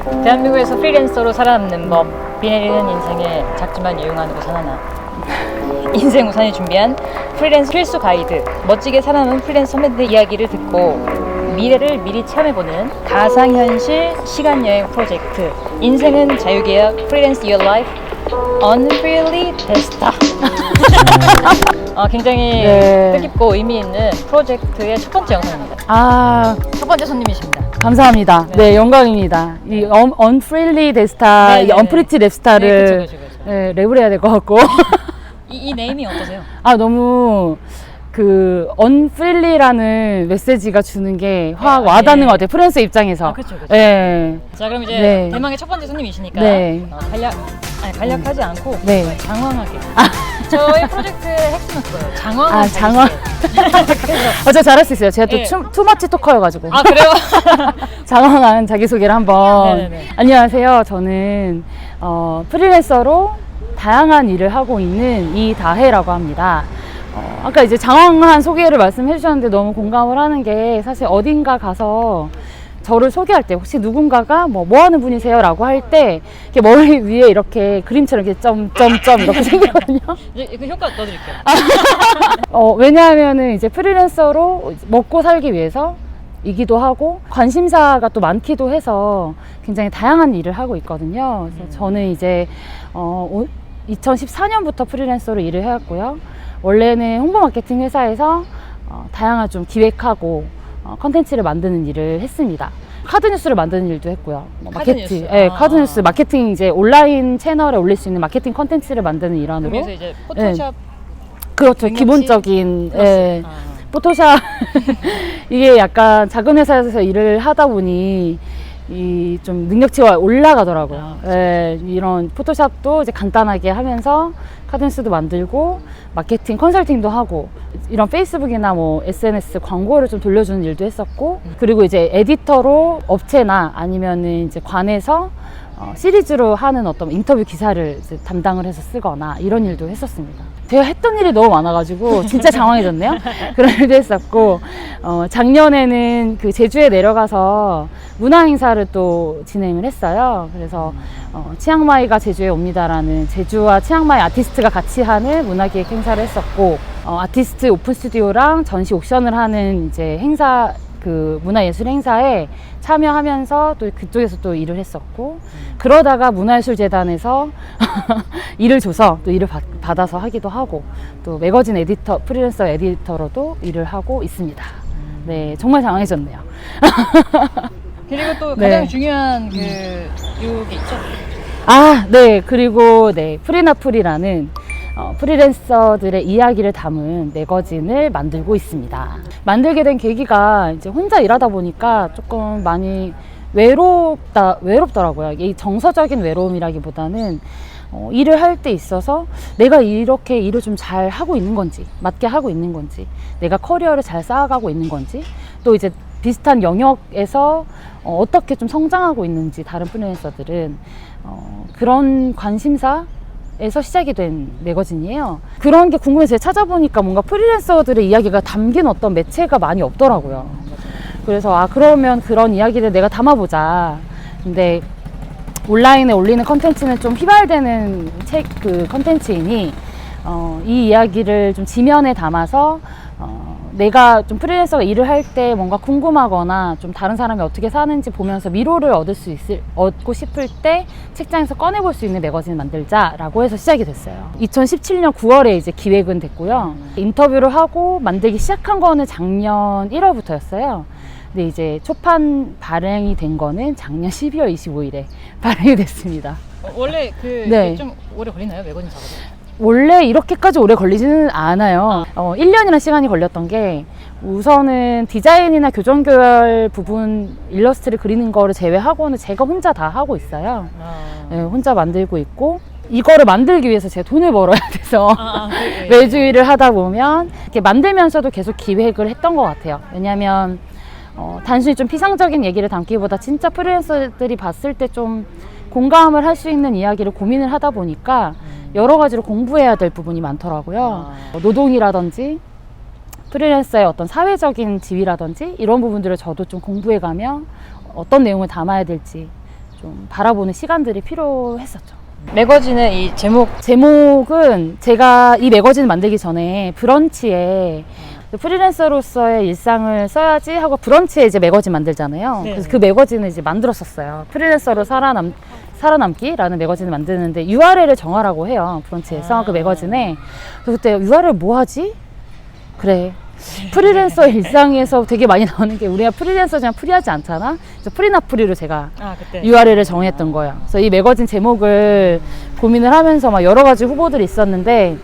대한민국에서 프리랜서로 살아남는 법, 비 내리는 인생의 작지만 유용한으로 살아나. 인생 우산이 준비한 프리랜서 필수 가이드, 멋지게 살아남은 프리랜서 선배들의 이야기를 듣고 미래를 미리 체험해보는 가상현실 시간여행 프로젝트, 인생은 자유계약 프리랜서 Your Life Unfreely Testa. 굉장히 뜻깊고 의미 있는 프로젝트의 첫 번째 영상입니다. 첫 번째 손님이십니다. 감사합니다. 네, 영광입니다. 이 Unfreely Testa, 이 Unpretty Testa를 랩을 해야 될 것 같고. 이 네이밍 어떠세요? 너무 그 unfreely라는 메시지가 주는 게 확 와닿는 것 같아요. 프리랜서 입장에서. 그렇죠. 네. 자, 그럼 이제 대망의 첫 번째 손님이시니까 간략하지 않고 장황하게. 저희 프로젝트의 핵심은 그거예요. 장황한 장황. 저 잘할 수 있어요. 제가 또 투머치 토커여가지고. 그래요? 장황한 자기소개를 한번. 안녕하세요. 저는 프리랜서로 다양한 일을 하고 있는 이다혜라고 합니다. 아까 이제 장황한 소개를 말씀해 주셨는데 너무 공감을 하는 게, 사실 어딘가 가서 저를 소개할 때 혹시 누군가가 뭐 하는 분이세요? 라고 할 때 이렇게 머리 위에 이렇게 그림처럼 이렇게 점점점 이렇게 생기거든요. 그 효과 넣어드릴게요. 왜냐하면은 이제 프리랜서로 먹고 살기 위해서이기도 하고 관심사가 또 많기도 해서 굉장히 다양한 일을 하고 있거든요. 그래서 저는 이제 2014년부터 프리랜서로 일을 해왔고요. 원래는 홍보 마케팅 회사에서 다양한 좀 기획하고 컨텐츠를 만드는 일을 했습니다. 카드 뉴스를 만드는 일도 했고요. 마케팅, 카드 뉴스, 마케팅, 이제 온라인 채널에 올릴 수 있는 마케팅 컨텐츠를 만드는 일환으로. 그래서 이제 포토샵. 그렇죠. 기본적인. 포토샵. 이게 약간 작은 회사에서 일을 하다 보니 이 좀 능력치가 올라가더라고요. 이런 포토샵도 이제 간단하게 하면서 카드뉴스도 만들고 마케팅 컨설팅도 하고 이런 페이스북이나 뭐 SNS 광고를 좀 돌려주는 일도 했었고, 그리고 이제 에디터로 업체나 아니면은 이제 관에서 시리즈로 하는 어떤 인터뷰 기사를 이제 담당을 해서 쓰거나 이런 일도 했었습니다. 제가 했던 일이 너무 많아가지고 진짜 장황해졌네요. 그런 일도 했었고, 작년에는 그 제주에 내려가서 문화 행사를 또 진행을 했어요. 그래서 치앙마이가 제주에 옵니다라는 제주와 치앙마이 아티스트가 같이 하는 문화기획 행사를 했었고, 아티스트 오픈 스튜디오랑 전시 옥션을 하는 이제 행사, 그 문화예술 행사에 참여하면서 또 그쪽에서 또 일을 했었고, 그러다가 문화예술재단에서 일을 줘서 또 일을 받아서 하기도 하고, 또 매거진 에디터, 프리랜서 에디터로도 일을 하고 있습니다. 네, 정말 장황해졌네요. 그리고 또 가장 중요한 그 요게 있죠? 그리고 프리나풀이라는 프리랜서들의 이야기를 담은 매거진을 만들고 있습니다. 만들게 된 계기가 이제 혼자 일하다 보니까 조금 많이 외롭더라고요. 이 정서적인 외로움이라기보다는 일을 할 때 있어서 내가 이렇게 일을 좀 잘 하고 있는 건지, 맞게 하고 있는 건지, 내가 커리어를 잘 쌓아가고 있는 건지, 또 이제 비슷한 영역에서 어떻게 좀 성장하고 있는지, 다른 프리랜서들은 그런 관심사에서 시작이 된 매거진이에요. 그런 게 궁금해서 찾아보니까 뭔가 프리랜서들의 이야기가 담긴 어떤 매체가 많이 없더라고요. 그래서 그러면 그런 이야기를 내가 담아보자. 근데 온라인에 올리는 컨텐츠는 좀 휘발되는 그 컨텐츠이니 이 이야기를 좀 지면에 담아서 내가 좀 프리랜서가 일을 할 때 뭔가 궁금하거나 좀 다른 사람이 어떻게 사는지 보면서 위로를 얻고 싶을 때 책장에서 꺼내볼 수 있는 매거진을 만들자라고 해서 시작이 됐어요. 2017년 9월에 이제 기획은 됐고요. 인터뷰를 하고 만들기 시작한 거는 작년 1월부터였어요. 근데 이제 초판 발행이 된 거는 작년 12월 25일에 발행이 됐습니다. 원래 좀 오래 걸리나요? 매거진 작업이? 원래 이렇게까지 오래 걸리지는 않아요. 1년이나 시간이 걸렸던 게, 우선은 디자인이나 교정교열 부분 일러스트를 그리는 거를 제외하고는 제가 혼자 다 하고 있어요. 혼자 만들고 있고, 이거를 만들기 위해서 제가 돈을 벌어야 돼서 매주 일을 하다 보면 이렇게 만들면서도 계속 기획을 했던 것 같아요. 왜냐면 단순히 좀 피상적인 얘기를 담기보다 진짜 프리랜서들이 봤을 때 좀 공감을 할 수 있는 이야기를 고민을 하다 보니까 여러 가지로 공부해야 될 부분이 많더라고요. 노동이라든지 프리랜서의 어떤 사회적인 지위라든지 이런 부분들을 저도 좀 공부해가며 어떤 내용을 담아야 될지 좀 바라보는 시간들이 필요했었죠. 매거진의 이 제목은 제가 이 매거진을 만들기 전에 브런치에 프리랜서로서의 일상을 써야지 하고 브런치에 이제 매거진 만들잖아요. 네. 그래서 그 매거진을 이제 만들었었어요. 프리랜서로 살아남기라는 매거진을 만드는데 URL을 정하라고 해요. 브런치에서 그 매거진에. 그래서 그때 URL 뭐 하지? 그래. 프리랜서 일상에서 되게 많이 나오는 게 우리가 프리랜서지만 프리하지 않잖아. 그래서 프리나프리로 제가 그때 URL을 정했던 거예요. 그래서 이 매거진 제목을 고민을 하면서 막 여러 가지 후보들이 있었는데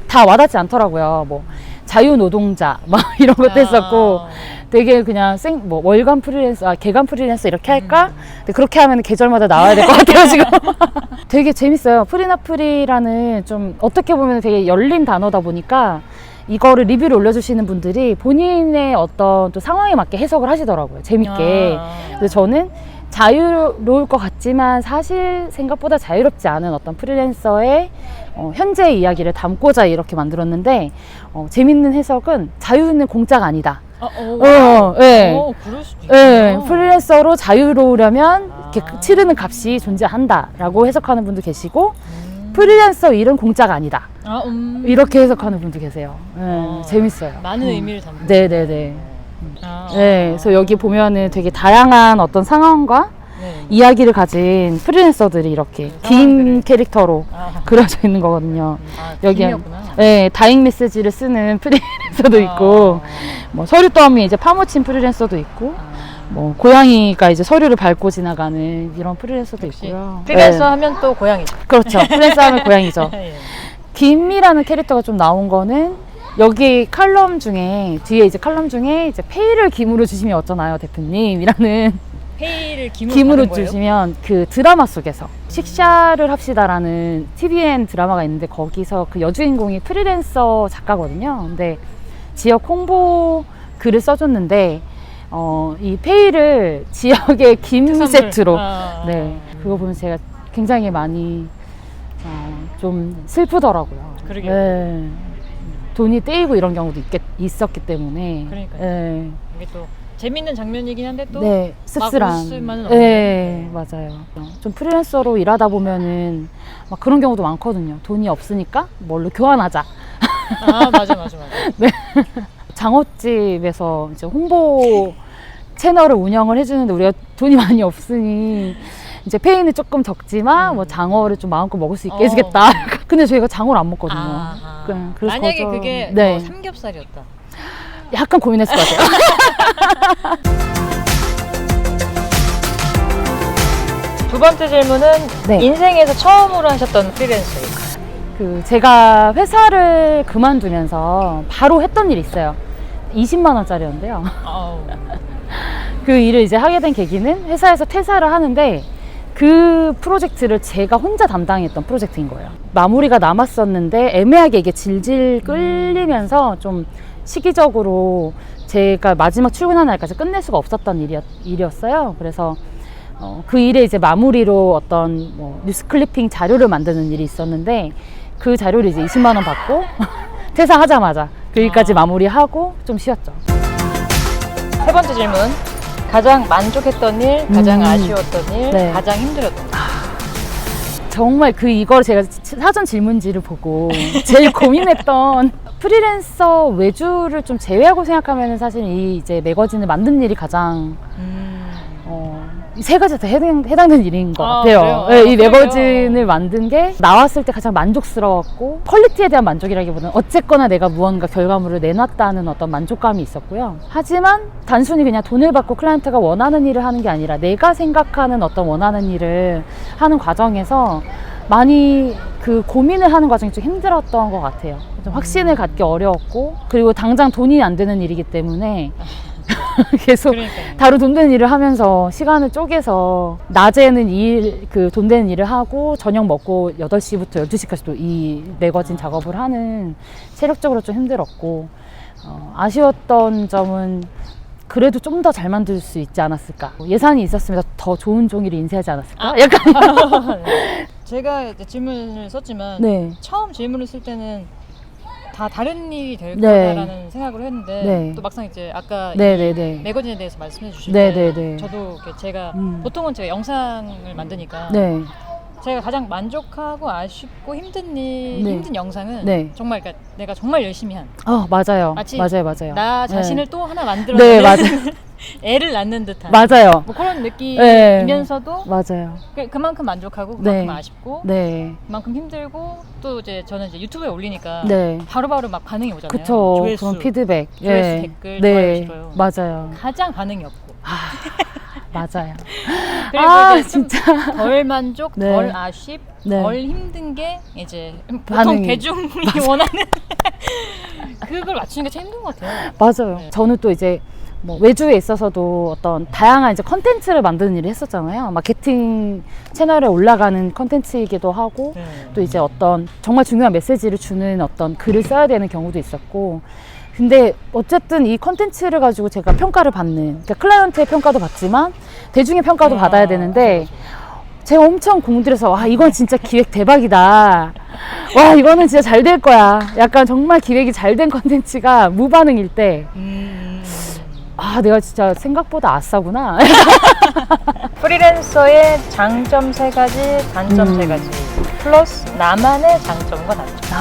다 와닿지 않더라고요. 뭐 자유노동자 막 이런 것도 했었고 되게 그냥 월간 프리랜서, 개간 프리랜서 이렇게 할까? 근데 그렇게 하면 계절마다 나와야 될 것 같아요, 지금. 되게 재밌어요. 프리나프리라는 좀 어떻게 보면 되게 열린 단어다 보니까 이거를 리뷰를 올려주시는 분들이 본인의 어떤 또 상황에 맞게 해석을 하시더라고요. 재밌게. 그래서 저는 자유로울 것 같지만 사실 생각보다 자유롭지 않은 어떤 프리랜서의 현재의 이야기를 담고자 이렇게 만들었는데 재밌는 해석은 자유는 공짜가 아니다. 네. 그럴 수도 네, 있구나. 프리랜서로 자유로우려면 이렇게 치르는 값이 존재한다라고 해석하는 분도 계시고 프리랜서 일은 공짜가 아니다. 이렇게 해석하는 분도 계세요. 네, 재밌어요. 많은 의미를 담고. 네네네. 네, 그래서 여기 보면은 되게 다양한 어떤 상황과 이야기를 가진 프리랜서들이 이렇게 긴 캐릭터로 그려져 있는 거거든요. 여기 네, 다잉 메시지를 쓰는 프리랜서도 있고, 뭐 서류 더미 이제 파묻힌 프리랜서도 있고, 뭐 고양이가 이제 서류를 밟고 지나가는 이런 프리랜서도 있고요. 프리랜서 하면 또 고양이죠. 그렇죠. 프리랜서 하면 고양이죠. 김이라는 캐릭터가 좀 나온 거는 여기 칼럼 중에 뒤에 이제 칼럼 중에 이제 페이를 김으로 주시면 어쩌나요, 대표님이라는 페이를 김으로 주시면 그 드라마 속에서 식샤를 합시다라는 TVN 드라마가 있는데 거기서 그 여주인공이 프리랜서 작가거든요. 근데 지역 홍보 글을 써줬는데 이 페이를 지역의 김 세트로 네, 그거 보면 제가 굉장히 많이 좀 슬프더라고요. 그러게요. 네. 돈이 떼이고 이런 경우도 있었기 때문에. 그러니까요. 네. 이게 또 재밌는 장면이긴 한데 또 네, 씁쓸한. 웃을 만은 네, 맞아요. 좀 프리랜서로 일하다 보면은 막 그런 경우도 많거든요. 돈이 없으니까 뭘로 교환하자. 맞아. 네. 장어집에서 이제 홍보 채널을 운영을 해주는데 우리가 돈이 많이 없으니 이제 페이는 조금 적지만 뭐 장어를 좀 마음껏 먹을 수 있게 해주겠다. 근데 저희가 장어를 안 먹거든요. 그래서 만약에 그게 네. 삼겹살이었다. 약간 고민했을 것 같아요. 두 번째 질문은 네. 인생에서 처음으로 하셨던 프리랜서 일. 제가 회사를 그만두면서 바로 했던 일이 있어요. 20만 원짜리였는데요. 그 일을 이제 하게 된 계기는 회사에서 퇴사를 하는데 그 프로젝트를 제가 혼자 담당했던 프로젝트인 거예요. 마무리가 남았었는데 애매하게 이게 질질 끌리면서 좀 시기적으로 제가 마지막 출근하는 날까지 끝낼 수가 없었던 일이었어요. 그래서 그 일에 이제 마무리로 어떤 뉴스 클리핑 자료를 만드는 일이 있었는데 그 자료를 이제 20만 원 받고 퇴사하자마자 그 일까지 마무리하고 좀 쉬었죠. 세 번째 질문. 가장 만족했던 일, 가장 아쉬웠던 일, 네. 가장 힘들었던 일. 정말 이걸 제가 사전 질문지를 보고 제일 고민했던 프리랜서 외주를 좀 제외하고 생각하면 사실 이 이제 매거진을 만든 일이 가장 이 세 가지 다 해당되는 일인 것 같아요. 네, 이 매거진을 만든 게 나왔을 때 가장 만족스러웠고 퀄리티에 대한 만족이라기보다는 어쨌거나 내가 무언가 결과물을 내놨다는 어떤 만족감이 있었고요. 하지만 단순히 그냥 돈을 받고 클라이언트가 원하는 일을 하는 게 아니라 내가 생각하는 어떤 원하는 일을 하는 과정에서 많이 그 고민을 하는 과정이 좀 힘들었던 것 같아요. 좀 확신을 갖기 어려웠고 그리고 당장 돈이 안 되는 일이기 때문에 계속 다른 돈 되는 일을 하면서 시간을 쪼개서 낮에는 돈 되는 일을 하고 저녁 먹고 8시부터 12시까지 또 이 매거진 작업을 하는 체력적으로 좀 힘들었고 아쉬웠던 점은 그래도 좀 더 잘 만들 수 있지 않았을까. 예산이 있었으면 더 좋은 종이를 인쇄하지 않았을까. 약간 제가 이제 질문을 썼지만 네. 처음 질문을 쓸 때는 다 다른 일이 될 네. 거다라는 생각을 했는데 네. 또 막상 이제 아까 이 네네네. 매거진에 대해서 말씀해 주실 네네네. 때 저도 이렇게 제가 보통은 제가 영상을 만드니까 네. 제가 가장 만족하고 아쉽고 힘든 일, 네. 힘든 영상은 네. 정말 그러니까 내가 정말 열심히 한 맞아요. 마치 맞아요. 나 네. 자신을 또 하나 네, 만들어내는 맞아요. 애를 낳는 듯한 맞아요. 뭐 그런 네. 느낌이면서도 맞아요. 그만큼 만족하고 그만큼 네. 아쉽고 네. 그만큼 힘들고 또 이제 저는 이제 유튜브에 올리니까 네. 바로바로 막 반응이 오잖아요. 그쵸. 조회수, 그런 피드백. 조회수, 댓글, 좋아요, 네. 싫어요. 맞아요. 가장 반응이 없고 맞아요. 그리고 이제 좀 진짜. 덜 만족, 네. 덜 아쉽, 네. 덜 힘든 게 이제 보통 반응이. 대중이 원하는 그걸 맞추는 게 제일 힘든 것 같아요. 맞아요. 네. 저는 또 이제 뭐 외주에 있어서도 어떤 다양한 이제 컨텐츠를 만드는 일을 했었잖아요. 마케팅 채널에 올라가는 컨텐츠이기도 하고 네. 또 이제 어떤 정말 중요한 메시지를 주는 어떤 글을 써야 되는 경우도 있었고 근데 어쨌든 이 컨텐츠를 가지고 제가 평가를 받는 그러니까 클라이언트의 평가도 받지만 대중의 평가도 받아야 되는데 제가 엄청 공들여서 와 이건 진짜 기획 대박이다 와 이거는 진짜 잘 될 거야 약간 정말 기획이 잘 된 컨텐츠가 무반응일 때 내가 진짜 생각보다 아싸구나. 프리랜서의 장점 3가지, 단점 3가지 플러스 나만의 장점과 단점.